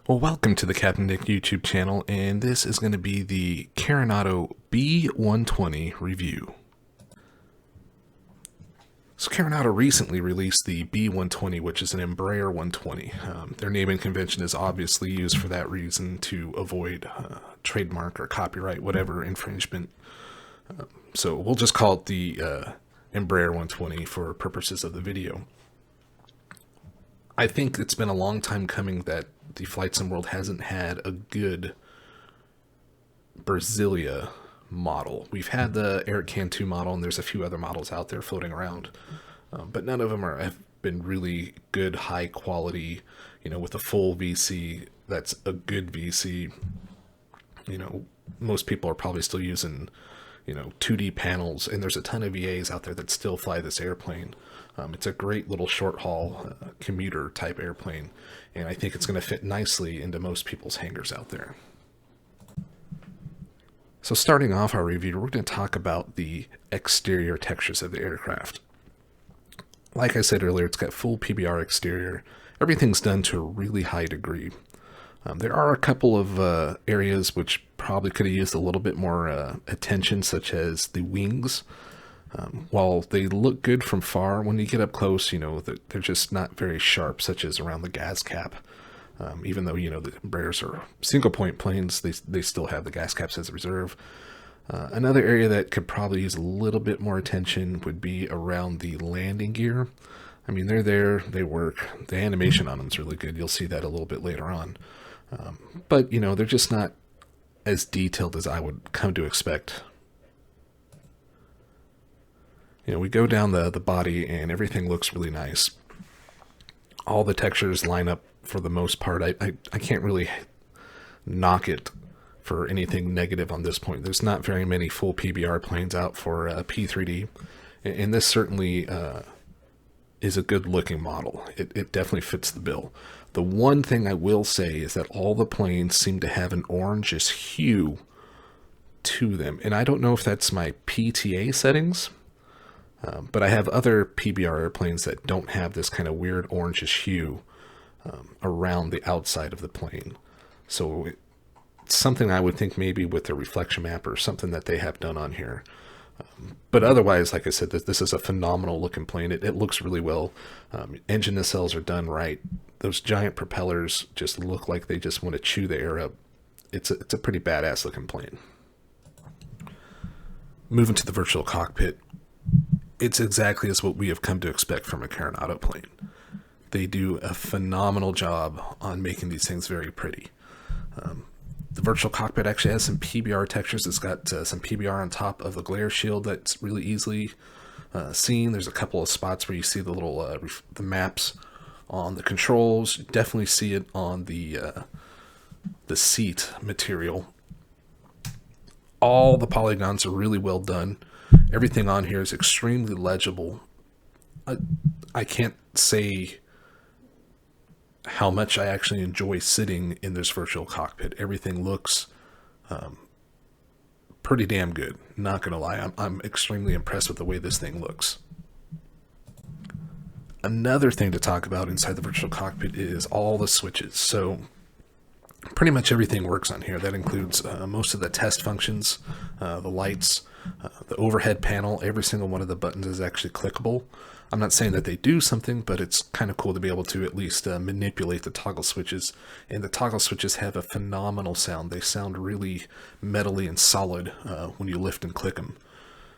Well, welcome to the Captain Nick YouTube channel, and this is going to be the Carenado B120 review. So Carenado recently released the B120, which is an Embraer 120. Their naming convention is obviously used for that reason, to avoid trademark or copyright, whatever infringement. So we'll just call it the Embraer 120 for purposes of the video. I think it's been a long time coming that the flight sim world hasn't had a good Brasilia model. We've had the Eric Cantu model, and there's a few other models out there floating around, but none of them have been really good, high quality, with a full VC. That's a good VC. Most people are probably still using 2D panels, and there's a ton of VAs out there that still fly this airplane. It's a great little short haul commuter type airplane, and I think it's going to fit nicely into most people's hangars out there. So starting off our review, we're going to talk about the exterior textures of the aircraft. Like I said earlier, it's got full PBR exterior. Everything's done to a really high degree. There are a couple of areas which probably could have used a little bit more attention, such as the wings. While they look good from far, when you get up close, they're just not very sharp, such as around the gas cap. Even though, the Embraers are single point planes, they still have the gas caps as a reserve. Another area that could probably use a little bit more attention would be around the landing gear. I mean, they're there, they work. The animation on them is really good. You'll see that a little bit later on. But, they're just not as detailed as I would come to expect. We go down the body, and everything looks really nice. All the textures line up for the most part. I can't really knock it for anything negative on this point. There's not very many full PBR planes out for P3D, and this certainly is a good looking model. It definitely fits the bill. The one thing I will say is that all the planes seem to have an orangish hue to them, and I don't know if that's my PTA settings, but I have other PBR airplanes that don't have this kind of weird orangish hue around the outside of the plane. So it's something I would think maybe with the reflection map or something that they have done on here. But otherwise, like I said, this is a phenomenal looking plane. It looks really well. Engine nacelles are done right. Those giant propellers just look like they just want to chew the air up. It's a pretty badass looking plane. Moving to the virtual cockpit, it's exactly as what we have come to expect from a Carenado plane. They do a phenomenal job on making these things very pretty. The virtual cockpit actually has some PBR textures. It's got some PBR on top of the glare shield that's really easily seen. There's a couple of spots where you see the little the maps on the controls. You definitely see it on the seat material. All the polygons are really well done. Everything on here is extremely legible. I can't say how much I actually enjoy sitting in this virtual cockpit. Everything looks pretty damn good. Not gonna lie, I'm extremely impressed with the way this thing looks. Another thing to talk about inside the virtual cockpit is all the switches. So pretty much everything works on here. That includes most of the test functions, the lights, the overhead panel. Every single one of the buttons is actually clickable. I'm not saying that they do something, but it's kind of cool to be able to at least manipulate the toggle switches. And the toggle switches have a phenomenal sound. They sound really metally and solid when you lift and click them.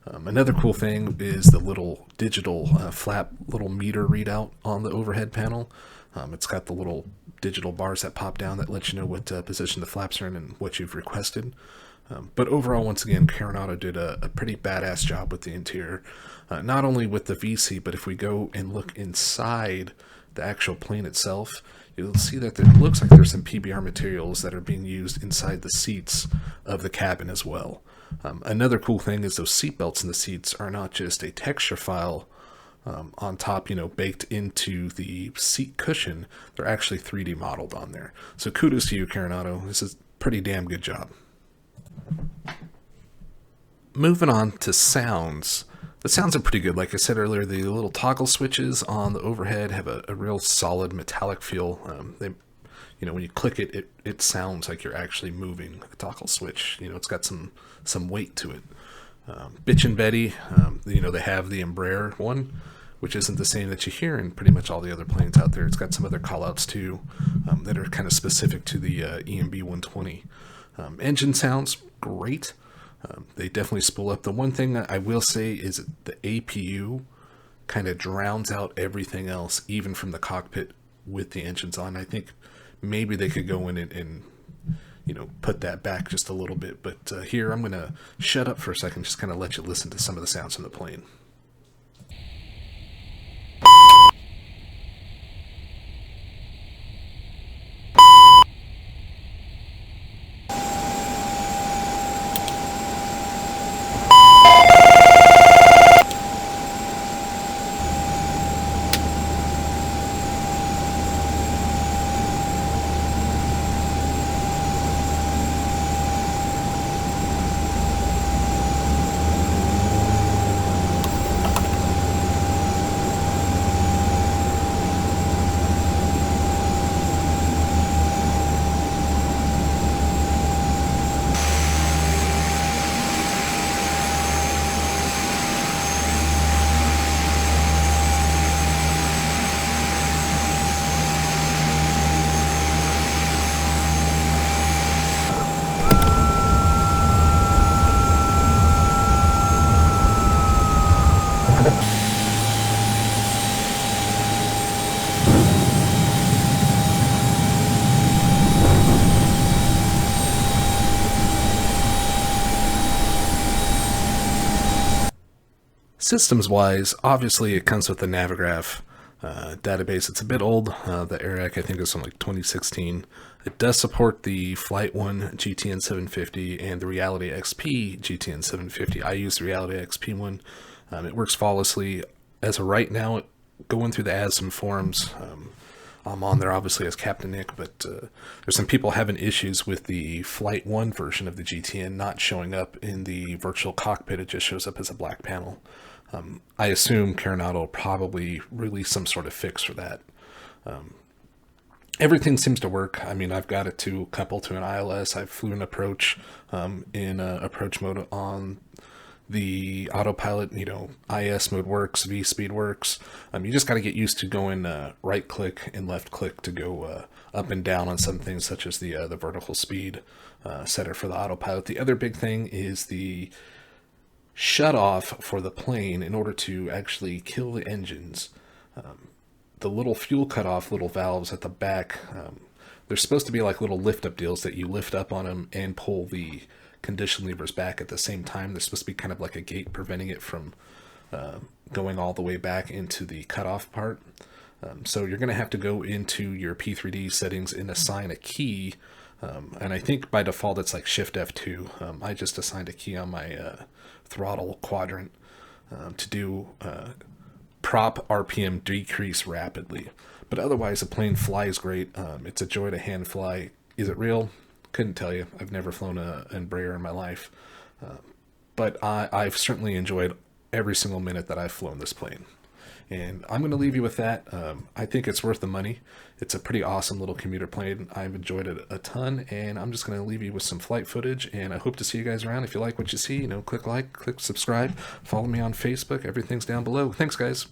Another cool thing is the little digital flap little meter readout on the overhead panel. It's got the little digital bars that pop down that let you know what position the flaps are in and what you've requested. But overall, once again, Carenado did a pretty badass job with the interior. Not only with the VC, but if we go and look inside the actual plane itself, you'll see that it looks like there's some PBR materials that are being used inside the seats of the cabin as well. Another cool thing is those seat belts in the seats are not just a texture file on top, baked into the seat cushion. They're actually 3D modeled on there. So kudos to you, Carenado. This is a pretty damn good job. Moving on to sounds. The sounds are pretty good. Like I said earlier, the little toggle switches on the overhead have a real solid metallic feel. They when you click it, it sounds like you're actually moving the toggle switch. It's got some weight to it. Bitch and Betty, they have the Embraer one, which isn't the same that you hear in pretty much all the other planes out there. It's got some other callouts too that are kind of specific to the EMB-120. Engine sounds great. They definitely spool up. The one thing that I will say is the APU kind of drowns out everything else, even from the cockpit with the engines on. I think maybe they could go in and put that back just a little bit. But here, I'm going to shut up for a second, just kind of let you listen to some of the sounds from the plane. Systems-wise, obviously it comes with the Navigraph database. It's a bit old. The ARAC, I think, is from like 2016. It does support the Flight 1 GTN 750 and the Reality XP GTN 750. I use the Reality XP one. It works flawlessly. As of right now, going through the Avsim forums, I'm on there obviously as Captain Nick, but there's some people having issues with the Flight 1 version of the GTN not showing up in the virtual cockpit. It just shows up as a black panel. I assume Carenado will probably release some sort of fix for that. Everything seems to work. I mean, I've got it to couple to an ILS. I flew an approach in approach mode on the autopilot. IS mode works, V speed works. You just got to get used to going right click and left click to go up and down on some things, such as the vertical speed setter for the autopilot. The other big thing is the shut off for the plane in order to actually kill the engines. The little fuel cutoff little valves at the back, they're supposed to be like little lift up deals that you lift up on them and pull the condition levers back at the same time. They're supposed to be kind of like a gate preventing it from going all the way back into the cutoff part. So you're going to have to go into your P3D settings and assign a key. And I think by default it's like Shift F2. I just assigned a key on my throttle quadrant to do prop RPM decrease rapidly. But otherwise the plane flies great. It's a joy to hand fly. Is it real? Couldn't tell you. I've never flown an Embraer in my life. But I've certainly enjoyed every single minute that I've flown this plane. And I'm going to leave you with that. I think it's worth the money. It's a pretty awesome little commuter plane. I've enjoyed it a ton, and I'm just going to leave you with some flight footage, and I hope to see you guys around. If you like what you see, click like, click subscribe, follow me on Facebook. Everything's down below. Thanks, guys.